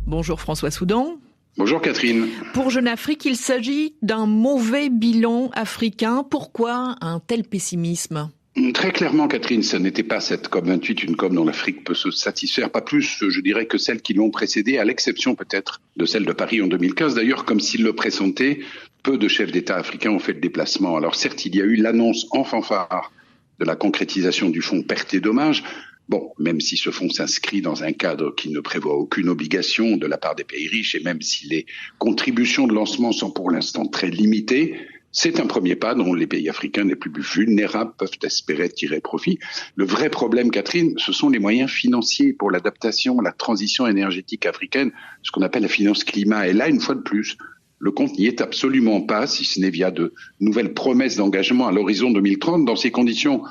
Bonjour François Soudan. Bonjour Catherine. Pour Jeune Afrique, il s'agit d'un mauvais bilan africain. Pourquoi un tel pessimisme ? Très clairement, Catherine, ce n'était pas cette COP28, une COP dont l'Afrique peut se satisfaire, pas plus, je dirais, que celles qui l'ont précédée, à l'exception peut-être de celle de Paris en 2015. D'ailleurs, comme s'il le pressentait, peu de chefs d'État africains ont fait le déplacement. Alors certes, il y a eu l'annonce en fanfare de la concrétisation du fonds pertes et dommages. Bon, même si ce fonds s'inscrit dans un cadre qui ne prévoit aucune obligation de la part des pays riches, et même si les contributions de lancement sont pour l'instant très limitées, c'est un premier pas dont les pays africains les plus vulnérables peuvent espérer tirer profit. Le vrai problème, Catherine, ce sont les moyens financiers pour l'adaptation, la transition énergétique africaine, ce qu'on appelle la finance climat. Et là, une fois de plus, le compte n'y est absolument pas, si ce n'est via de nouvelles promesses d'engagement à l'horizon 2030. Dans ces conditions,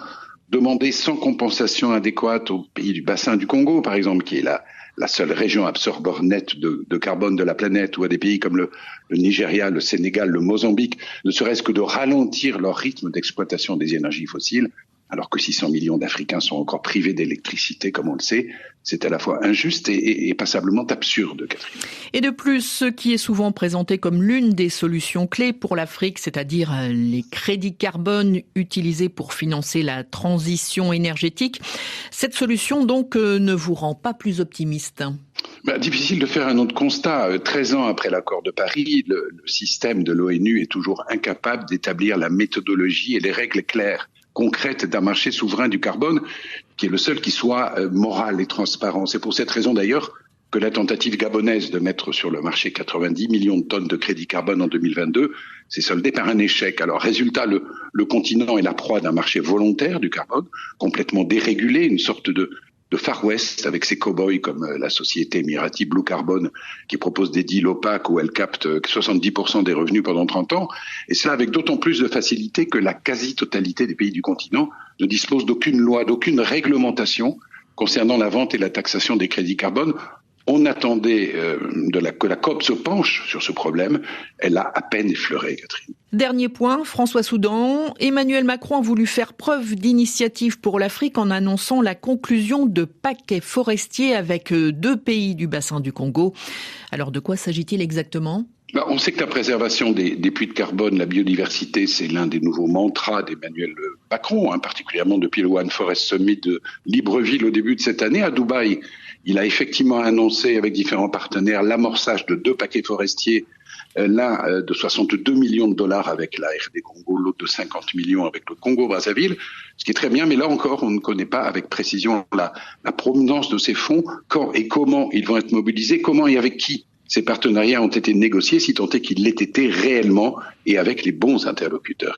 demander sans compensation adéquate aux pays du bassin du Congo, par exemple, qui est la seule région absorbeur nette de carbone de la planète, ou à des pays comme le Nigeria, le Sénégal, le Mozambique, ne serait-ce que de ralentir leur rythme d'exploitation des énergies fossiles, alors que 600 millions d'Africains sont encore privés d'électricité, comme on le sait, c'est à la fois injuste et passablement absurde, Catherine. Et de plus, ce qui est souvent présenté comme l'une des solutions clés pour l'Afrique, c'est-à-dire les crédits carbone utilisés pour financer la transition énergétique, cette solution donc ne vous rend pas plus optimiste ? Difficile de faire un autre constat. 13 ans après l'accord de Paris, le système de l'ONU est toujours incapable d'établir la méthodologie et les règles claires, concrète d'un marché souverain du carbone, qui est le seul qui soit moral et transparent. C'est pour cette raison d'ailleurs que la tentative gabonaise de mettre sur le marché 90 millions de tonnes de crédit carbone en 2022 s'est soldée par un échec. Alors résultat, le continent est la proie d'un marché volontaire du carbone, complètement dérégulé, une sorte de Far West avec ses cow-boys comme la société Emirati Blue Carbon qui propose des deals opaques où elle capte 70% des revenus pendant 30 ans. Et cela avec d'autant plus de facilité que la quasi-totalité des pays du continent ne dispose d'aucune loi, d'aucune réglementation concernant la vente et la taxation des crédits carbone. On attendait que la COP se penche sur ce problème. Elle a à peine effleuré, Catherine. Dernier point, François Soudan. Emmanuel Macron a voulu faire preuve d'initiative pour l'Afrique en annonçant la conclusion de paquets forestiers avec 2 pays du bassin du Congo. Alors de quoi s'agit-il exactement ? On sait que la préservation des puits de carbone, la biodiversité, c'est l'un des nouveaux mantras d'Emmanuel Macron, particulièrement depuis le One Forest Summit de Libreville au début de cette année. À Dubaï, il a effectivement annoncé avec différents partenaires l'amorçage de 2 paquets forestiers, l'un de 62 millions de dollars avec la RD Congo, l'autre de 50 millions avec le Congo-Brazzaville, ce qui est très bien, mais là encore, on ne connaît pas avec précision la provenance de ces fonds, quand et comment ils vont être mobilisés, comment et avec qui ces partenariats ont été négociés, si tant est qu'ils l'aient été réellement et avec les bons interlocuteurs.